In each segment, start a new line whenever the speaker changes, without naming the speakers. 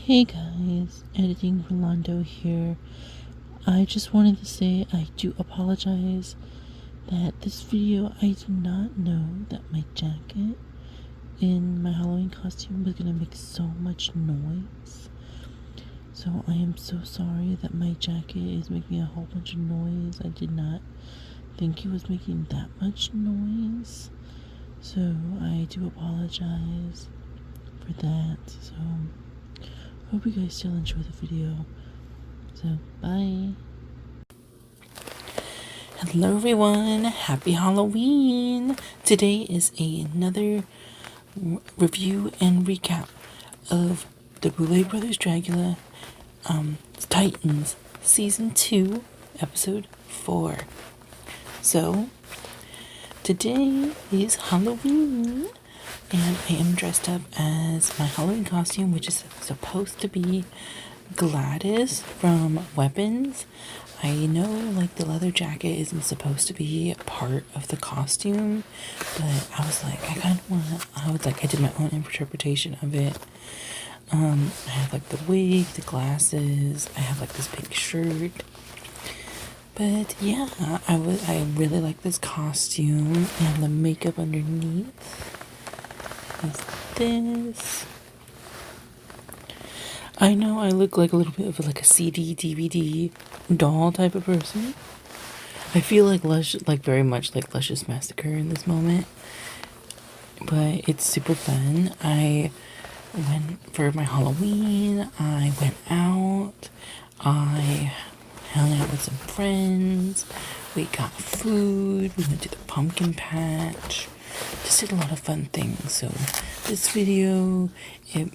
Hey guys, editing Rolando here. I just wanted to say I do apologize that this video I did not know that my jacket in my Halloween costume was gonna make so much noise. So I am so sorry that my jacket is making a whole bunch of noise. I did not think it was making that much noise. So I do apologize for that. So hope you guys still enjoy the video. So, bye. Hello everyone, happy Halloween! Today is another review and recap of the Boulet Brothers Dragula Titans Season 2, Episode 4. So, today is Halloween, and I am dressed up as my Halloween costume, which is supposed to be Gladys from Weapons. I know, like, the leather jacket isn't supposed to be part of the costume, but I was like, I did my own interpretation of it. I have, like, the wig, the glasses, I have, like, this pink shirt. But, yeah, I really like this costume, and the makeup underneath is this. I know I look like a little bit of like a CD, DVD, doll type of person. I feel like very much like Luscious Massacre in this moment. But it's super fun. I went for my Halloween. I went out. I hung out with some friends. We got food. We went to the pumpkin patch. Just did a lot of fun things. So this video, it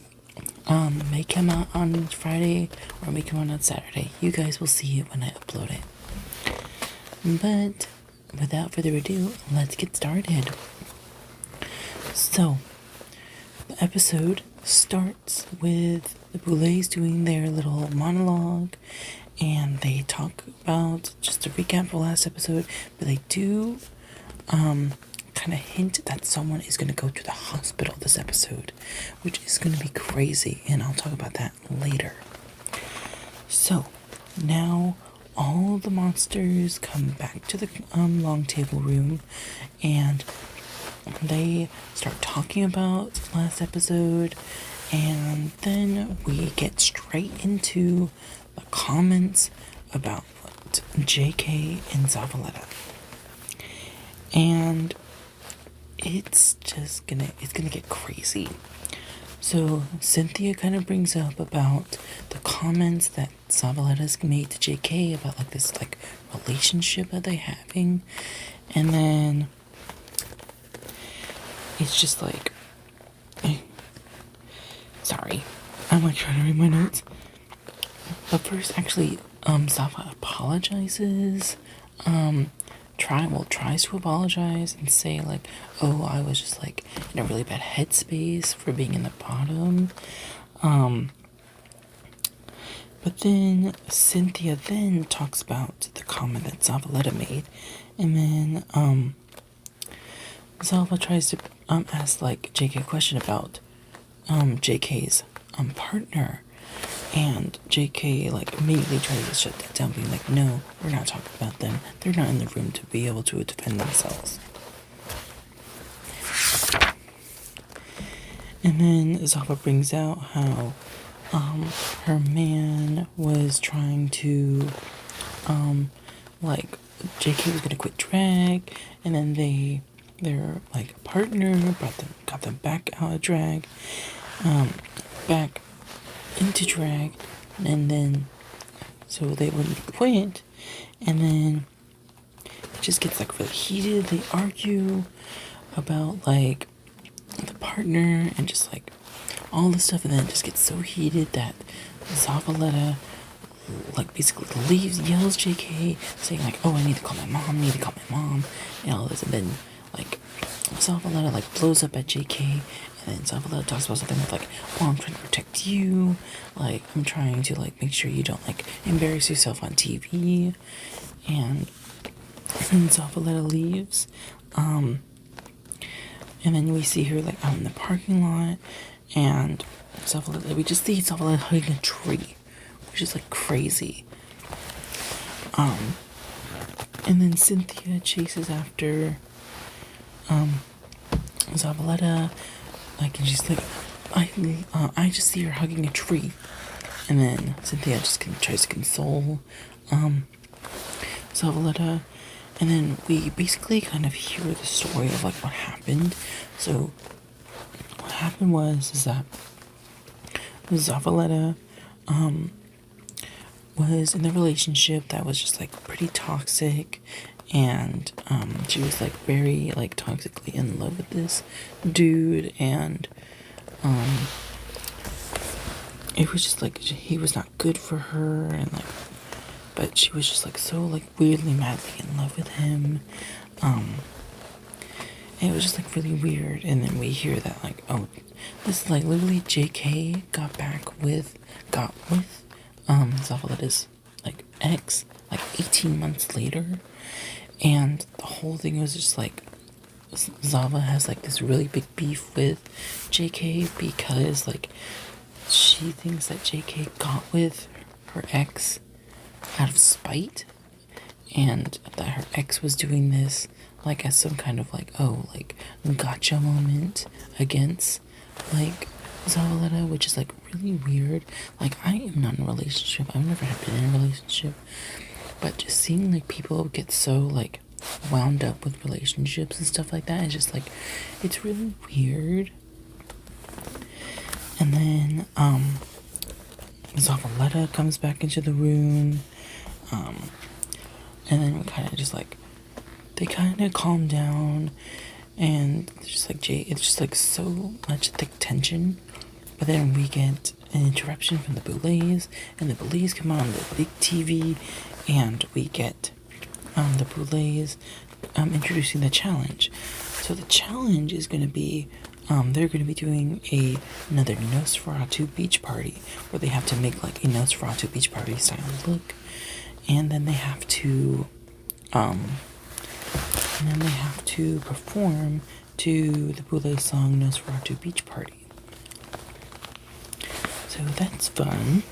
may come out on Friday or may come out on Saturday. You guys will see it when I upload it. But without further ado, let's get started. So, the episode starts with the Boulets doing their little monologue, and they talk about, just to recap the last episode, but they do kind of hint that someone is going to go to the hospital this episode, which is going to be crazy, and I'll talk about that later. So now all the monsters come back to the long table room, and they start talking about last episode, and then we get straight into the comments about JK and Zavaleta. And it's gonna get crazy. So Cynthia kind of brings up about the comments that Zavaleta's made to JK about like this like relationship that they're having, and then it's just like, sorry, I'm like trying to read my notes. But first, actually, Zava apologizes. Tries to apologize and say like, oh, I was just like in a really bad headspace for being in the bottom. But then Cynthia then talks about the comment that Zavaleta made, and then Zava tries to ask like JK a question about JK's partner. And JK, like, immediately tries to shut that down, being like, no, we're not talking about them. They're not in the room to be able to defend themselves. And then Zava brings out how her man was trying to, like, JK was gonna quit drag, and then their, like, partner got them back out of drag, back into drag, and then so they wouldn't quit, and then it just gets like really heated. They argue about like the partner and just like all this stuff, and then it just gets so heated that Zavaleta like basically leaves, yells JK, saying like, oh, I need to call my mom, and all this, and then like Zavaleta like blows up at JK. And then Zavaleta talks about something with like, well, I'm trying to protect you, like, I'm trying to like make sure you don't like embarrass yourself on TV, and then Zavaleta leaves, and then we see her like out in the parking lot, and Zavala, we just see Zavala hugging a tree, which is like crazy. And then Cynthia chases after Zavaleta, like, and she's like, I just see her hugging a tree. And then Cynthia just tries to console Zavaleta. And then we basically kind of hear the story of like what happened. So what happened is that Zavaleta was in a relationship that was just like pretty toxic, and she was like very like toxically in love with this dude, and it was just like he was not good for her, and like, but she was just like so like weirdly madly in love with him, and it was just like really weird. And then we hear that like, oh, this is like literally JK got with Zavaleta's like ex like 18 months later, and the whole thing was just like Zava has like this really big beef with JK because like she thinks that JK got with her ex out of spite, and that her ex was doing this like as some kind of like, oh, like gotcha moment against like Zavaleta, which is like really weird. Like, I am not in a relationship, I've never been in a relationship, but just seeing like people get so like wound up with relationships and stuff like that is just like, it's really weird. And then Zavaleta comes back into the room, and then we kind of just like, they kind of calm down, and it's just like it's just like so much thick tension. But then we get an interruption from the Boulets, and the Boulets come on the big TV, and we get the Boulets introducing the challenge. So the challenge is going to be, they're going to be doing another Nosferatu beach party, where they have to make like a Nosferatu beach party style look, and then they have to perform to the Boulet song Nosferatu Beach Party. So that's fun.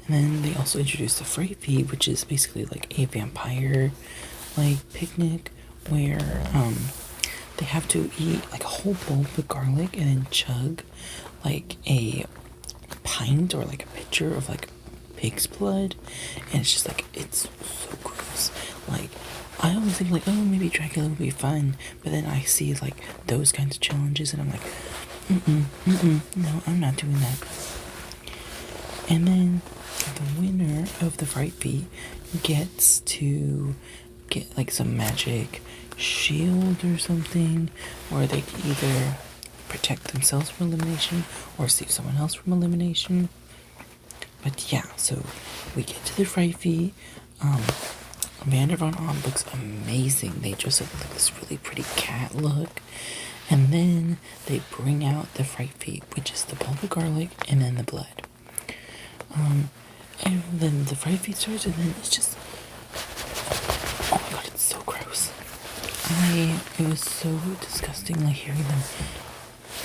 And then they also introduced the fright, which is basically like a vampire like picnic where they have to eat like a whole bowl of garlic and then chug like a pint or like a pitcher of like pig's blood, and it's just like, it's so gross. Like, I always think like, oh, maybe Dragula would be fun, but then I see like those kinds of challenges and I'm like, no, I'm not doing that. And then the winner of the fright gets to get like some magic shield or something, or they can either protect themselves from elimination or save someone else from elimination. But yeah, so we get to the fright. Vander Von Om looks amazing. They dress up like this really pretty cat look. And then they bring out the fright, which is the bowl of garlic and then the blood. And then the fright starts, and then it's just, oh my god, it's so gross. It was so disgusting, like hearing them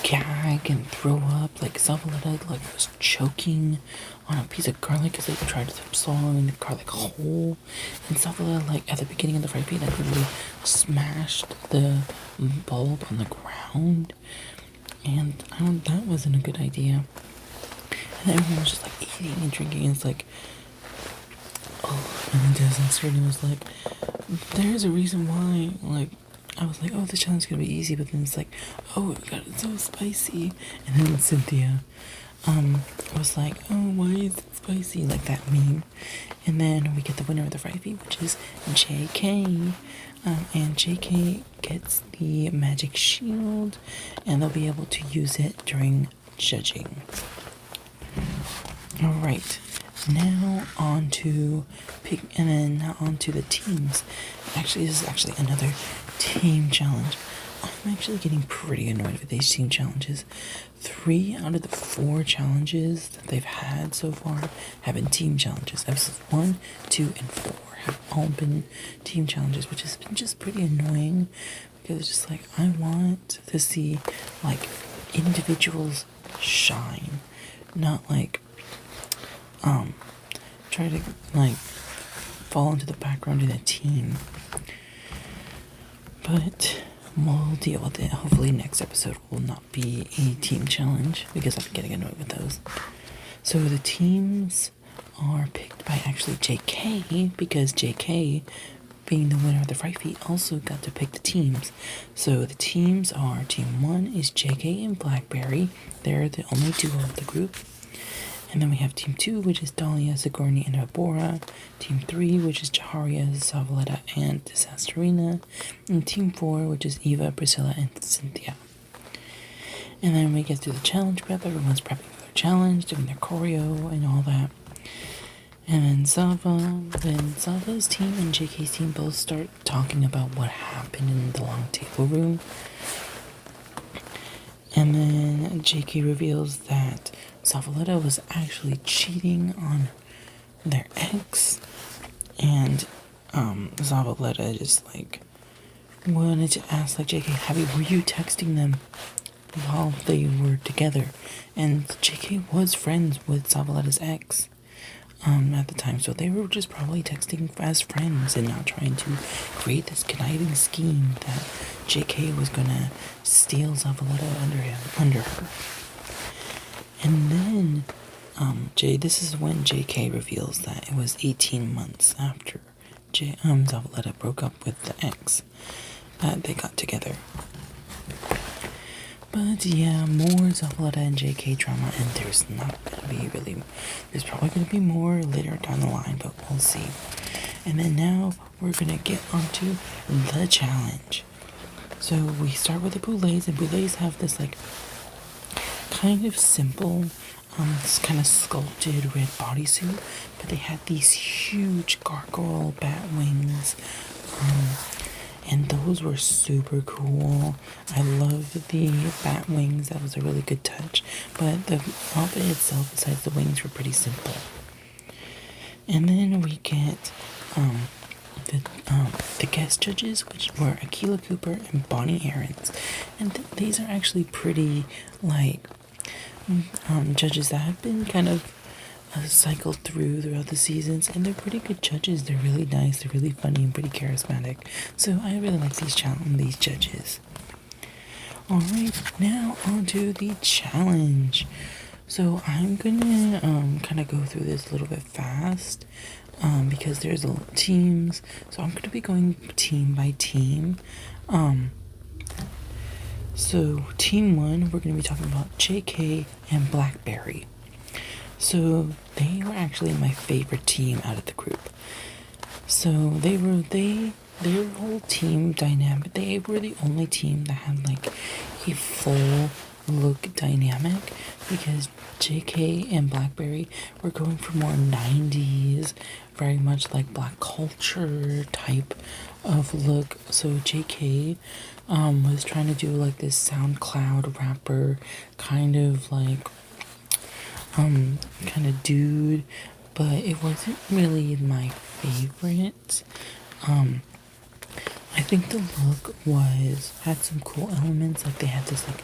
gag and throw up. Like Zavaleta like was choking on a piece of garlic because they tried to swallow in the garlic whole, and Zavaleta like at the beginning of the fright like literally smashed the bulb on the ground, and that wasn't a good idea. And everyone was just like eating and drinking, and it's like, oh, and then Desmond Stern was like, there's a reason why, like, I was like, oh, the challenge is gonna be easy, but then it's like, oh god, it's so spicy. And then Cynthia was like, oh, why is it spicy, like that meme. And then we get the winner of the fright, which is JK, and JK gets the magic shield, and they'll be able to use it during judging. Alright, now on to the teams. Actually, this is actually another team challenge. I'm actually getting pretty annoyed with these team challenges. 3 out of the 4 challenges that they've had so far have been team challenges. Episodes 1, 2, and 4 have all been team challenges, which has been just pretty annoying, because it's just like, I want to see like individuals shine. not like try to like fall into the background in a team. But we'll deal with it. Hopefully next episode will not be a team challenge because I'm getting annoyed with those. So the teams are picked by actually JK, because JK, being the winner of the Fright Feet, also got to pick the teams. So the teams are, Team 1 is JK and Blackberry. They're the only duo of the group. And then we have Team 2, which is Dahlia, Sigourney, and Abora. Team 3, which is Jaharia, Zavaleta, and Disasterina. And Team 4, which is Eva, Priscilla, and Cynthia. And then we get through the challenge prep. Everyone's prepping for their challenge, doing their choreo, and all that. And then Zava's team and JK's team both start talking about what happened in the long table room. And then JK reveals that Zavaleta was actually cheating on their ex. And Zavaleta just like wanted to ask like JK, were you texting them while they were together? And JK was friends with Zavaleta's ex at the time, so they were just probably texting as friends and not trying to create this conniving scheme that JK was gonna steal Zavaleta under her. And then this is when JK reveals that it was 18 months after Zavaleta broke up with the ex that they got together. But yeah, more Zavaleta and JK drama, and there's probably gonna be more later down the line, but we'll see. And then now we're gonna get onto the challenge. So we start with the Boulets, and Boulets have this like kind of simple, this kind of sculpted red bodysuit, but they had these huge gargoyle bat wings, and those were super cool. I loved the bat wings. That was a really good touch. But the outfit itself, besides the wings, were pretty simple. And then we get the guest judges, which were Akila Cooper and Bonnie Aarons. And these are actually pretty, like, judges that have been kind of cycled throughout the seasons, and they're pretty good judges. They're really nice, they're really funny, and pretty charismatic. So I really like these judges. Alright, now on to the challenge. So I'm gonna kind of go through this a little bit fast because there's teams. So I'm gonna be going team by team. So Team 1, we're gonna be talking about JK and Blackberry. So they were actually my favorite team out of the group. So their whole team dynamic, they were the only team that had like a full look dynamic, because JK and Blackberry were going for more 90s, very much like black culture type of look. So JK was trying to do like this SoundCloud rapper kind of like kind of dude, but it wasn't really my favorite. I think the look had some cool elements, like they had this like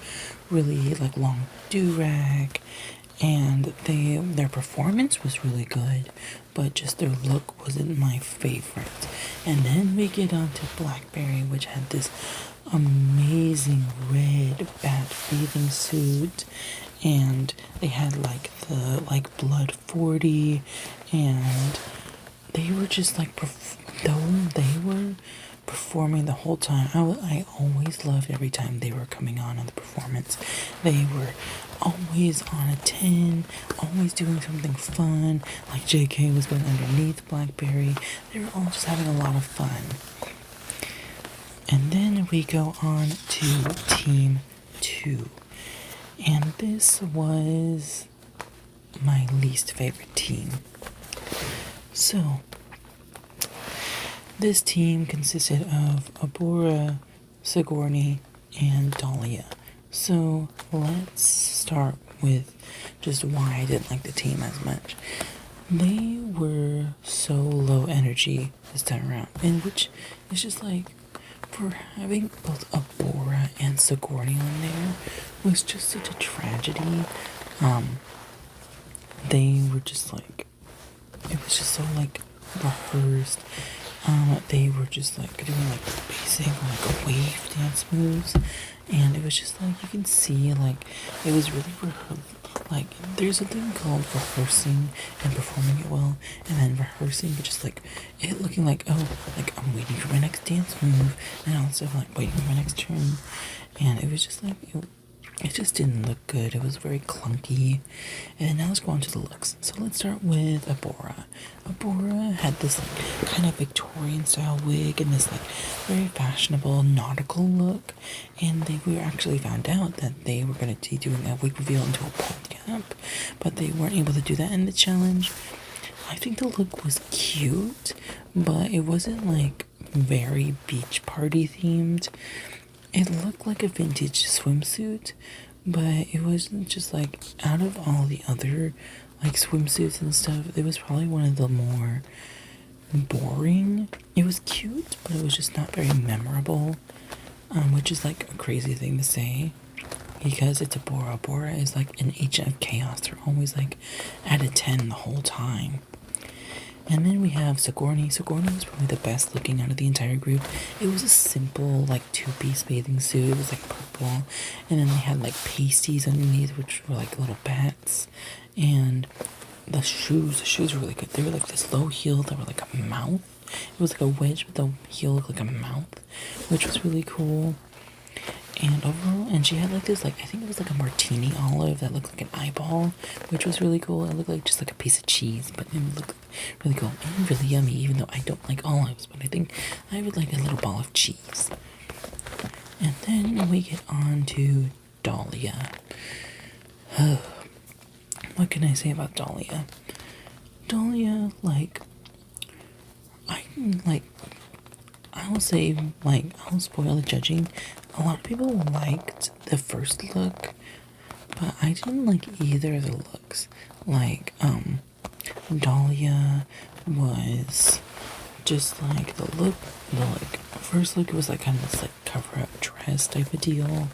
really like long do-rag, and their performance was really good, but just their look wasn't my favorite. And then we get on to Blackberry, which had this amazing red bat bathing suit, and they had like the blood 40, and they were just like they were performing the whole time. I always loved every time they were coming on the performance. They were always on a 10, always doing something fun. Like JK was going underneath Blackberry. They were all just having a lot of fun. And then we go on to Team 2. And this was my least favorite team. So, this team consisted of Abora, Sigourney, and Dahlia. So, let's start with just why I didn't like the team as much. They were so low energy this time around, and which is just like, for having both Abora and Sigourney on there was just such a tragedy. they were just like, it was just so like rehearsed. They were just like doing like basic like a wave dance moves, and it was just like you can see like it was really like there's a thing called rehearsing and performing it well, and then rehearsing but just like it looking like, oh, like I'm waiting for my next dance move, and also like waiting for my next turn, and it was just like it just didn't look good. It was very clunky. And now let's go on to the looks. So let's start with Abora. Abora had this like kind of Victorian style wig and this like very fashionable nautical look. And we actually found out that they were going to be doing a wig reveal into a bald cap, but they weren't able to do that in the challenge. I think the look was cute, but it wasn't like very beach party themed. It looked like a vintage swimsuit, but it wasn't just like, out of all the other like swimsuits and stuff, it was probably one of the more boring. It was cute, but it was just not very memorable, which is like a crazy thing to say because it's a Bora. Bora is like an agent of chaos. They're always like at a 10 the whole time. And then we have Sigourney. Sigourney was probably the best looking out of the entire group. It was a simple, like, two-piece bathing suit. It was, like, purple. And then they had, like, pasties underneath, which were, like, little bats. And the shoes were really good. They were, like, this low heel that were, like, a mouth. It was, like, a wedge, but the heel looked like a mouth, which was really cool. And overall, and she had like this, like, I think it was like a martini olive that looked like an eyeball, which was really cool. It looked like just like a piece of cheese, but it looked really cool and really yummy, even though I don't like olives, but I think I would like a little ball of cheese. And then we get on to Dahlia. What can I say about Dahlia? Dahlia, like, I will say, like, I'll spoil the judging. A lot of people liked the first look, but I didn't like either of the looks. Like, Dahlia was just like the first look was like kind of this like cover-up dress type of deal,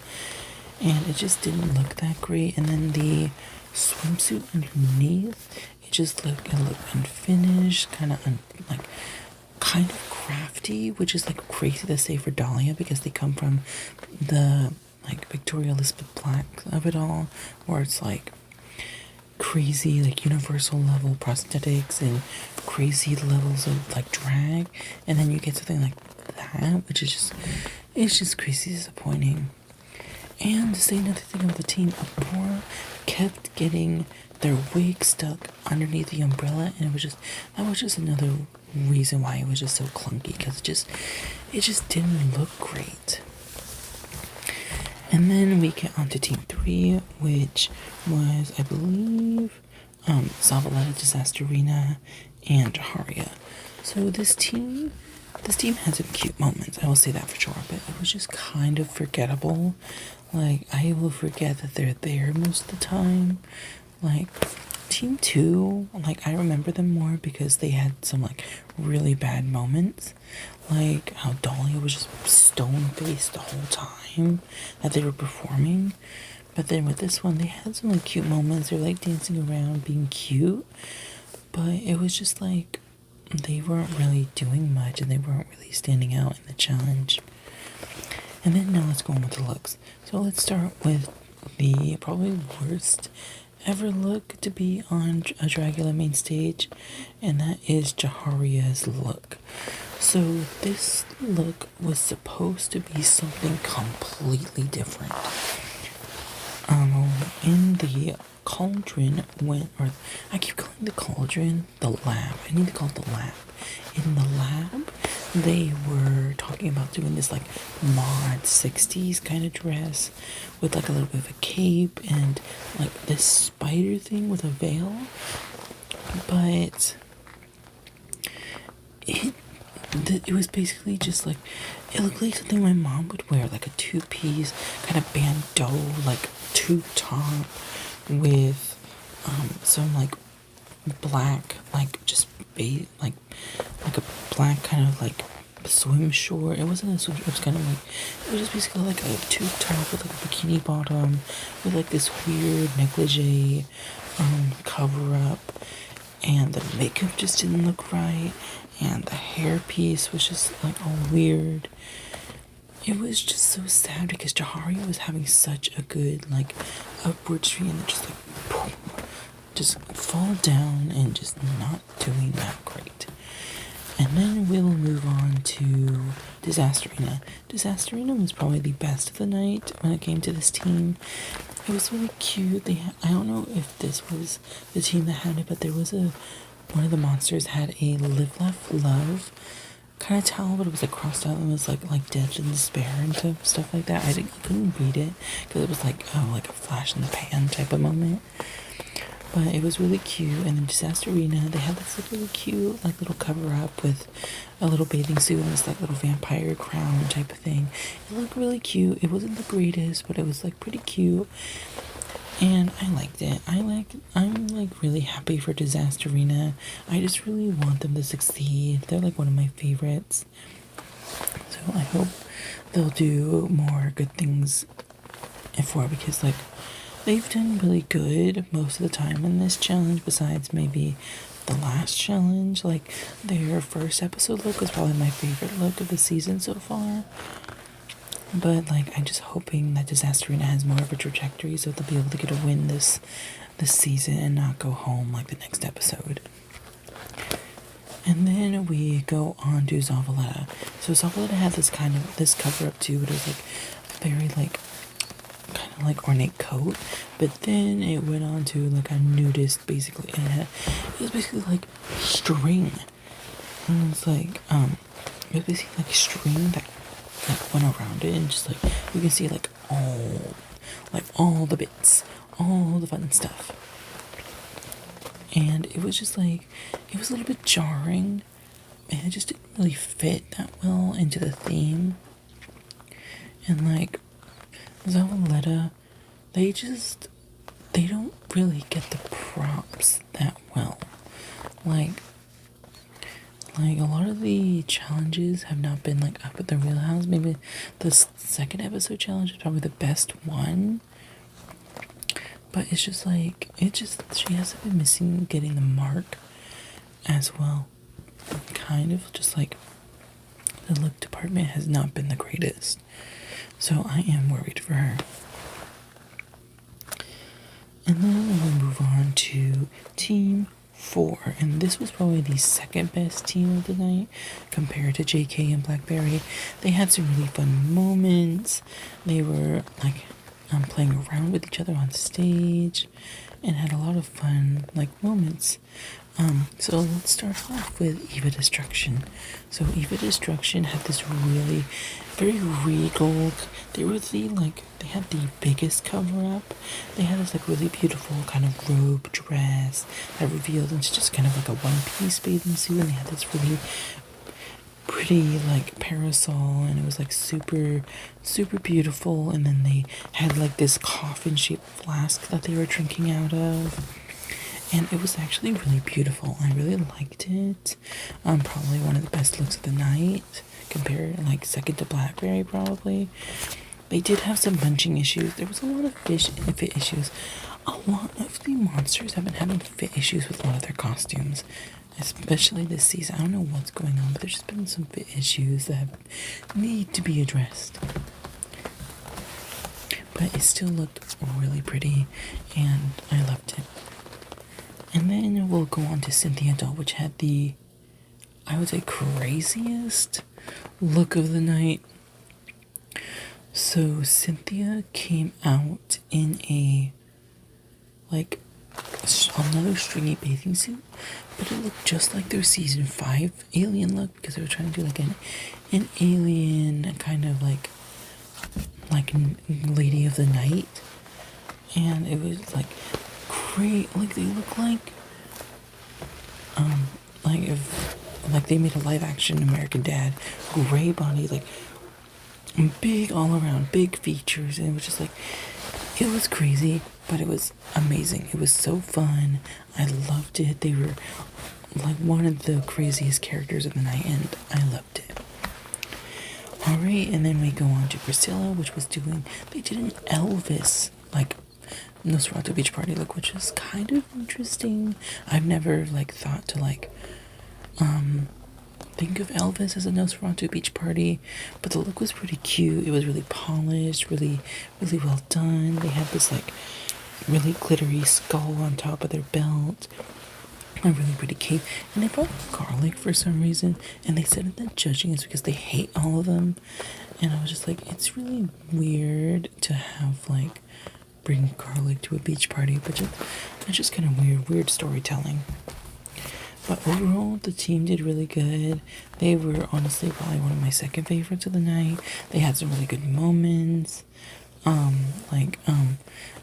and it just didn't look that great. And then the swimsuit underneath, it looked unfinished, kind of crafty, which is like crazy to say for Dahlia because they come from the like Victoria Elizabeth Black of it all, where it's like crazy like universal level prosthetics and crazy levels of like drag, and then you get something like that, which is just crazy disappointing. And to say another thing about the team, Abora kept getting their wig stuck underneath the umbrella, and that was just another reason why it was just so clunky, because it just didn't look great. And then we get on to Team 3, which was, I believe, Zavaleta, Disasterina, and Jaharia. So this team had some cute moments, I will say that for sure, but it was just kind of forgettable. Like, I will forget that they're there most of the time. Like, Team 2, like, I remember them more because they had some, like, really bad moments. Like, how Dahlia was just stone-faced the whole time that they were performing. But then with this one, they had some, like, cute moments. They were, like, dancing around, being cute. But it was just, like, they weren't really doing much, and they weren't really standing out in the challenge. And then now let's go on with the looks. So let's start with the probably worst ever look to be on a Dragula main stage, and that is Jaharia's look. So this look was supposed to be something completely different. In the cauldron I keep calling the cauldron the lab. I need to call it the lab. In the lab, they were talking about doing this like mod 60s kind of dress with like a little bit of a cape and like this spider thing with a veil. But it was basically just like, it looked like something my mom would wear, like a two-piece kind of bandeau, like tube top with some like black, like just like a black kind of like swim short. It wasn't a swim short. It was kind of like, it was just basically like a tube top with like a bikini bottom with like this weird negligee cover up, and the makeup just didn't look right, and the hair piece was just like all weird. It was just so sad because Jahari was having such a good like upward tree, and it just like boom, just fall down and just not doing that great. And then we'll move on to Disasterina. Disasterina was probably the best of the night when it came to this team. It was really cute. I don't know if this was the team that had it, but there was one of the monsters had a live, laugh, love kind of towel, but it was like crossed out and was like death and despair and stuff like that. I couldn't read it because it was like a flash in the pan type of moment. But it was really cute. And then Disasterina, they had this like really cute like little cover up with a little bathing suit and this like little vampire crown type of thing. It looked really cute. It wasn't the greatest, but it was like pretty cute. And I liked it. I'm like really happy for Disasterina. I just really want them to succeed. They're like one of my favorites. So I hope they'll do more good things for it, because like they've done really good most of the time in this challenge, besides maybe the last challenge. Like their first episode look was probably my favorite look of the season so far. But like I'm just hoping that Disasterina has more of a trajectory so they'll be able to get a win this season and not go home like the next episode. And then we go on to Zavaleta. So Zavaleta had this cover up too, but it was like very like kind of like ornate coat, but then it went on to like a nudist basically, and it was basically like string, and it was like it was basically like string that went around it, and just like you can see like all the bits, all the fun stuff. And it was just like, it was a little bit jarring, and it just didn't really fit that well into the theme. And like Zavaleta, they don't really get the props that well. Like a lot of the challenges have not been like up at the real house. Maybe the second episode challenge is probably the best one. But it's just like, she hasn't been missing getting the mark as well. Kind of just like the look department has not been the greatest. So I am worried for her. And then we'll move on to Team 4. And this was probably the second best team of the night compared to JK and Blackberry. They had some really fun moments. They were like playing around with each other on stage and had a lot of fun like moments. So let's start off with Eva Destruction. So Eva Destruction had this really very regal, they had the biggest cover up. They had this like really beautiful kind of robe dress that revealed into just kind of like a one-piece bathing suit, and they had this really pretty like parasol, and it was like super beautiful. And then they had like this coffin shaped flask that they were drinking out of, and it was actually really beautiful. I really liked it. Probably one of the best looks of the night, compared like second to Blackberry probably. They did have some bunching issues. There was a lot of fit issues. A lot of the monsters have been having fit issues with a lot of their costumes, especially this season. I don't know what's going on, but there's just been some fit issues that need to be addressed. But it still looked really pretty, and I loved it. And then we'll go on to Cynthia Doll, which had the, I would say, craziest look of the night. So Cynthia came out in another stringy bathing suit, but it looked just like their season 5 alien look, because they were trying to do like an alien kind of like lady of the night, and it was like great. Like they look like if they made a live action American Dad, gray body, like big all around, big features, and it was just like, it was crazy, but it was amazing. It was so fun. I loved it. They were like one of the craziest characters of the night, and I loved it. Alright, and then we go on to Priscilla, which was they did an Elvis, like, Nosferatu Beach Party look, which is kind of interesting. I've never, like, thought to, like, think of Elvis as a Nosferatu Beach Party, but the look was pretty cute. It was really polished, really, really well done. They had this, like, really glittery skull on top of their belt. A really pretty cape, and they brought garlic for some reason, and they said that judging is because they hate all of them, and I was just like, it's really weird to have, like, bring garlic to a beach party, but it's just kind of weird storytelling. But overall, the team did really good. They were honestly probably one of my second favorites of the night. They had some really good moments.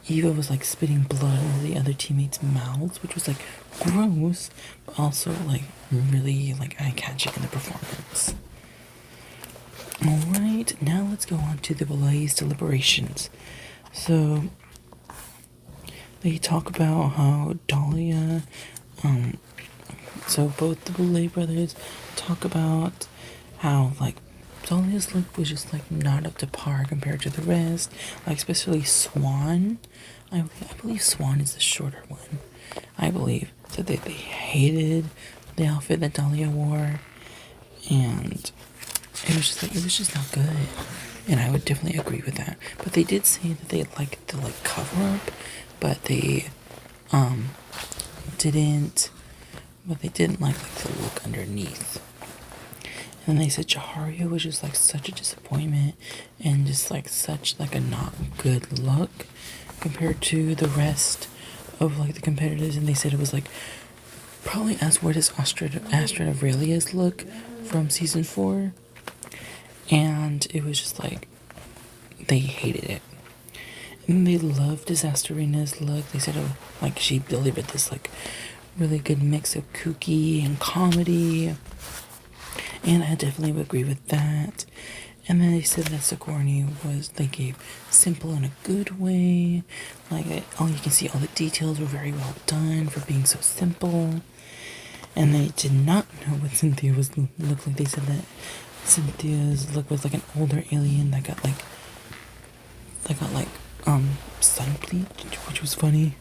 Eva was like spitting blood into the other teammates' mouths, which was like gross, but also like really like eye-catching in the performance. Alright, now let's go on to the Boulet's Deliberations. So they talk about how Dahlia, so both the Boulet brothers talk about how like Dahlia's look was just like not up to par compared to the rest, like especially Swan. I believe Swan is the shorter one. I believe that they hated the outfit that Dahlia wore, and it was just not good. And I would definitely agree with that. But they did say that they liked the like cover up, but they didn't like the look underneath. And they said Jaharia was just like such a disappointment and just like such like a not good look compared to the rest of like the competitors. And they said it was like probably as good as Astrid Aurelia's look from season 4. And it was just like they hated it. And they loved Disasterina's look. They said like she delivered this like really good mix of kooky and comedy. And I definitely would agree with that. And then they said that Sigourney they gave simple in a good way. Like, you can see all the details were very well done for being so simple. And they did not know what Cynthia looked like. They said that Cynthia's look was like an older alien that got sun bleached, which was funny.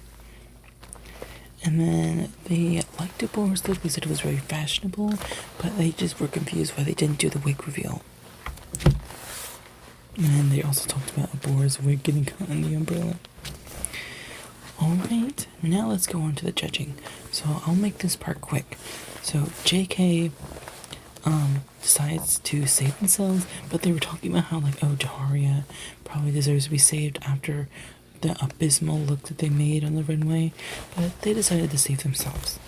And then they liked Deborah's look. They said it was very fashionable, but they just were confused why they didn't do the wig reveal. And then they also talked about Deborah's wig getting caught in the umbrella. Alright, now let's go on to the judging. So I'll make this part quick. So JK decides to save themselves, but they were talking about how like, oh, Jaharia probably deserves to be saved after the abysmal look that they made on the runway, but they decided to save themselves.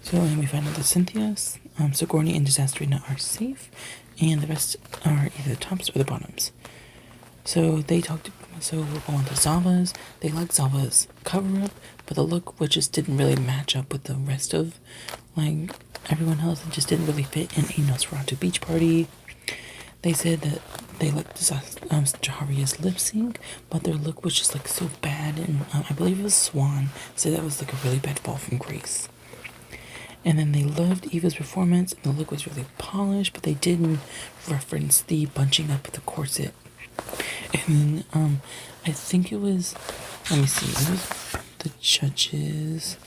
So then we find out that Cynthia, Sigourney, and Disasterina are safe, and the rest are either the tops or the bottoms. So we'll go on to Zava's. They liked Zava's cover-up, but the look which just didn't really match up with the rest of like everyone else. It just didn't really fit in a Nosferatu beach party. They said that they liked Jaharia's lip sync, but their look was just like so bad, and I believe it was Swan said that was like a really bad fall from grace. And then they loved Eva's performance, and the look was really polished, but they didn't reference the bunching up of the corset. And then I think it was, let me see, it was the judges.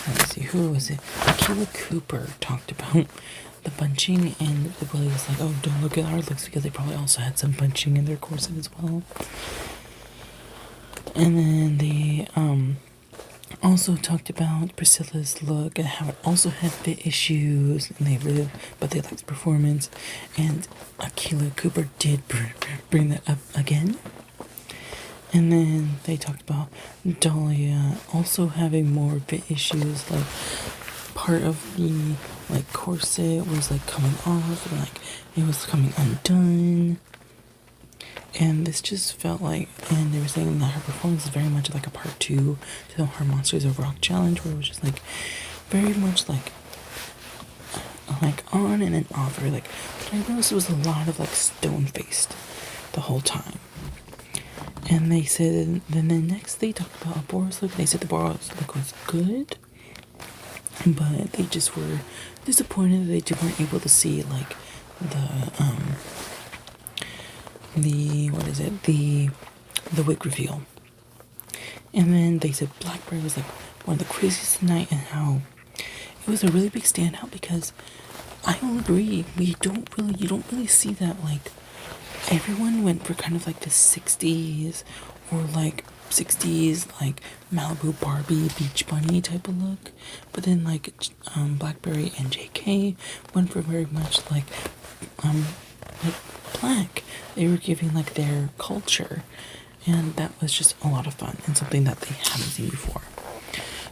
Let me see, who was it? Akilah Cooper talked about the bunching, and the bully was like, oh, don't look at our looks, because they probably also had some bunching in their corset as well. And then they also talked about Priscilla's look and how it also had fit issues, and but they liked the performance. And Akilah Cooper did bring that up again. And then they talked about Dahlia also having more fit issues, like part of the like corset was like coming off, and like it was coming undone. And this just felt like, and they were saying that her performance is very much like a part 2 to her Monsters of Rock challenge, where it was just like very much like on and then off. Or like, but I noticed it was a lot of like stone faced the whole time. And they said, then next they talked about Bora's look. They said the Bora's look was good, but they just were disappointed that they weren't able to see like the wig reveal. And then they said Blackberry was like one of the craziest tonight, and how it was a really big standout because I will agree, you don't really see that. Like, everyone went for kind of like the 60s or like 60s like Malibu Barbie Beach Bunny type of look, but then like Blackberry and JK went for very much like black. They were giving like their culture, and that was just a lot of fun and something that they haven't seen before.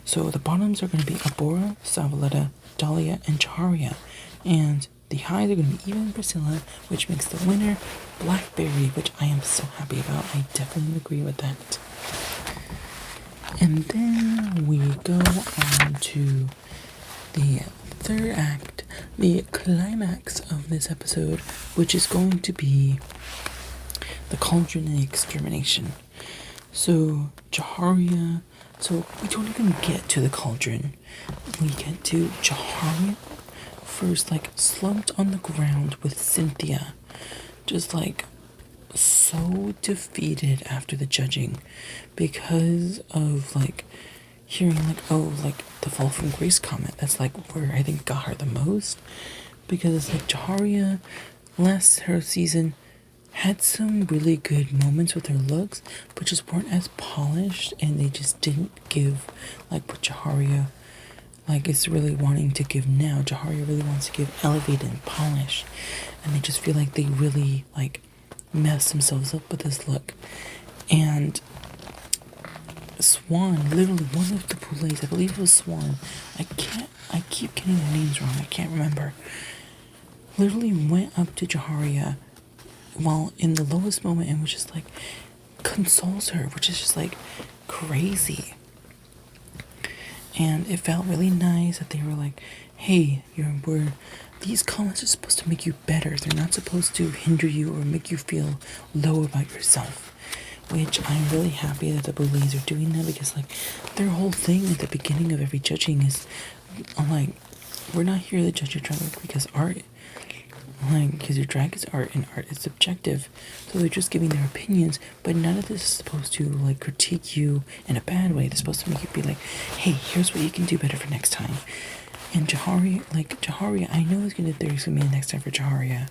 So the bottoms are going to be Abora, Savaletta, Dahlia, and Chaharia, and the highs are going to be Eva and Priscilla, which makes the winner Blackberry, which I am so happy about. I definitely agree with that. And then we go on to the third act, the climax of this episode, which is going to be the Cauldron and the Extermination. So Chaharia, so we don't even get to the Cauldron. We get to Chaharia first, like slumped on the ground with Cynthia, just like so defeated after the judging because of like hearing like, oh, like the fall from grace comment. That's like where I think got her the most, because it's like Chaharia last her season had some really good moments with her looks, but just weren't as polished, and they just didn't give like what Chaharia like is really wanting to give now. Chaharia really wants to give elevated and polished, and I just feel like they really like messed themselves up with this look. And Swan, literally one of the Boulets, I believe it was Swan, I keep getting the names wrong, I can't remember, literally went up to Chaharia while in the lowest moment and was just like consoles her, which is just like crazy. And it felt really nice that they were like, hey, these comments are supposed to make you better. They're not supposed to hinder you or make you feel low about yourself. Which I'm really happy that the Boulets are doing that, because like their whole thing at the beginning of every judging is like, we're not here to judge your drag because art, like, because your drag is art and art is subjective. So they're just giving their opinions, but none of this is supposed to like critique you in a bad way. They're supposed to make you be like, hey, here's what you can do better for next time. And Chaharia, I know there's gonna be a next time for Chaharia.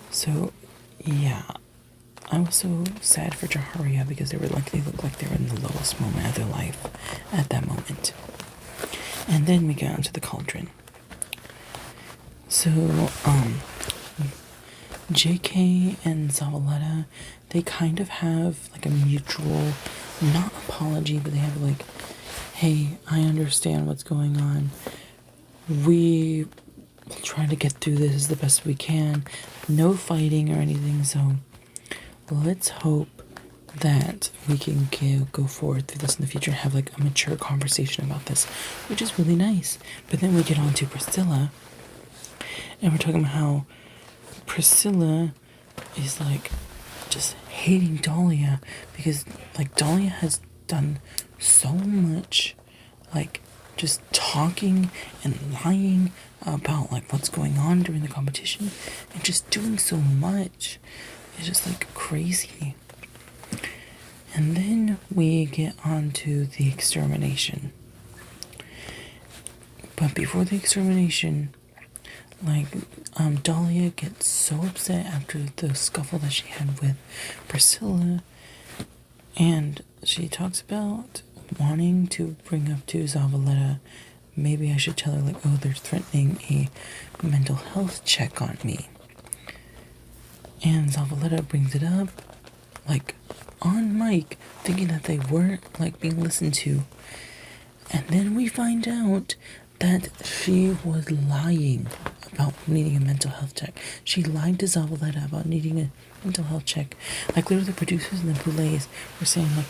So yeah, I was so sad for Chaharia because they looked like they were in the lowest moment of their life at that moment. And then we got into the Cauldron. So, JK and Zavaleta, they kind of have like a mutual, not apology, but they have like, hey, I understand what's going on. We will try to get through this the best we can. No fighting or anything, so let's hope that we can go forward through this in the future and have like a mature conversation about this, which is really nice. But then we get on to Priscilla, and we're talking about how Priscilla is like just hating Dahlia because like Dahlia has done so much like just talking and lying about like what's going on during the competition and just doing so much. It's just like crazy. And then we get on to the Extermination. But before the Extermination, like, Dahlia gets so upset after the scuffle that she had with Priscilla, and she talks about wanting to bring up to Zavaleta, maybe I should tell her, like, oh, they're threatening a mental health check on me. And Zavaleta brings it up, like, on mic, thinking that they weren't, like, being listened to. And then we find out that she was lying about needing a mental health check. She lied to Zavaleta about needing a mental health check. Like, literally the producers and the Boulets were saying, like,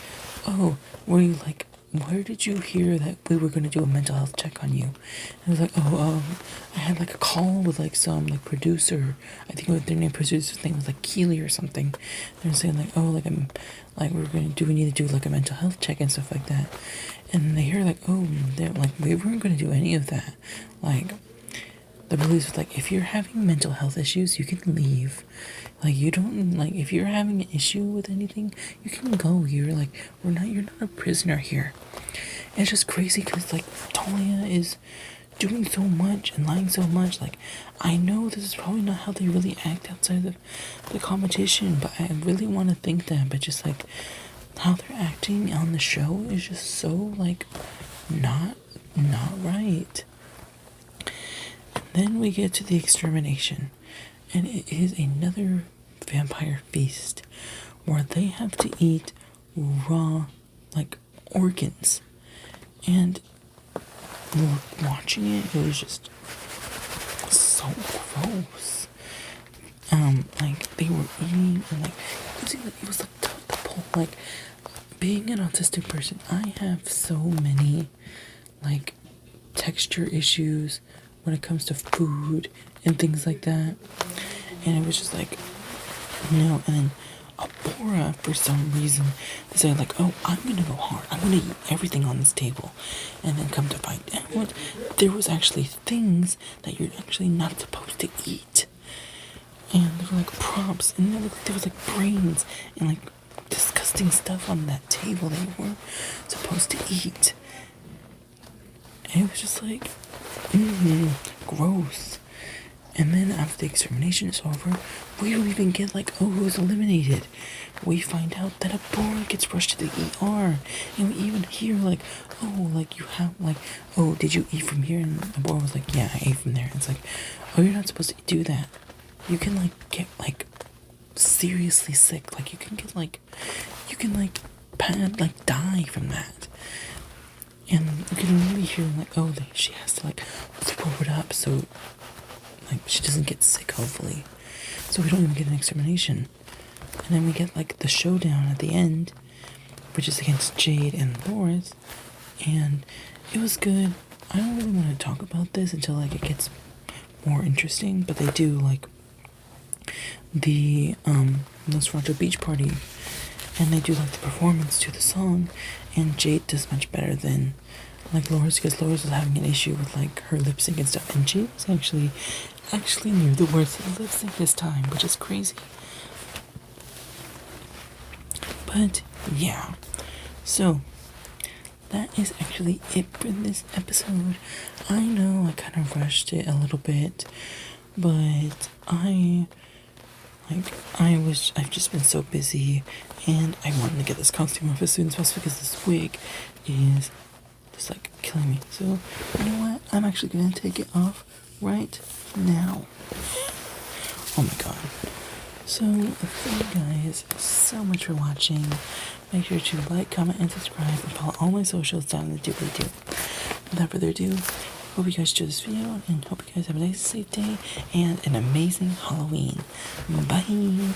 oh, were you, like, where did you hear that we were going to do a mental health check on you? And it was like, oh, I had, like, a call with, like, some, like, producer. I think what their producer's name was, like, Keely or something. They were saying, like, oh, like, we need to do, like, a mental health check and stuff like that. And they hear, like, oh, they're, like, we weren't going to do any of that. Like, the police was like, if you're having mental health issues, you can leave. Like, you don't, like, if you're having an issue with anything, you can go. You're like, you're not a prisoner here. And it's just crazy because, like, Talia is doing so much and lying so much. Like, I know this is probably not how they really act outside of the competition, but I really want to thank them. But just, like, how they're acting on the show is just so, like, not right. And then we get to the extermination, and it is another vampire feast where they have to eat raw, like, organs. And watching it was just so gross. Like, they were eating, and, like, it was like the whole, like, being an autistic person, I have so many, like, texture issues when it comes to food and things like that. And it was just like, no. And then Abora, for some reason, decided, like, oh, I'm gonna go hard. I'm gonna eat everything on this table. And then come to find out, there was actually things that you're actually not supposed to eat. And there were, like, props, and there was like brains and, like, disgusting stuff on that table that you weren't supposed to eat. And it was just like, gross. And then after the extermination is over, we don't even get, like, oh, who's eliminated. We find out that Abora gets rushed to the ER. And we even hear, like, oh, like, you have, like, oh, did you eat from here? And Abora was like, yeah, I ate from there. And it's like, oh, you're not supposed to do that. You can, like, get, like, seriously sick. Like, you can, like, die from that. And you can really hear, like, oh, she has to, like, throw it up so, like, she doesn't get sick, hopefully. So we don't even get an extermination. And then we get, like, the showdown at the end, which is against Jade and Loris. And it was good. I don't really want to talk about this until, like, it gets more interesting. But they do, like, the Nosferatu Beach Party, and they do, like, the performance to the song, and Jade does much better than, like, Loris, because Loris was having an issue with, like, her lip sync and stuff, and Jade was actually knew the words of the lip sync this time, which is crazy. But yeah, so that is actually it for this episode. I know I kind of rushed it a little bit, but I've just been so busy, and I wanted to get this costume off as soon as possible because this wig is just, like, killing me. So, you know what? I'm actually gonna take it off right now. Oh my god. So, thank you guys so much for watching. Make sure to like, comment, and subscribe, and follow all my socials down in the doobly-doo. Without further ado, hope you guys enjoyed this video, and hope you guys have a nice, safe day, and an amazing Halloween. Bye!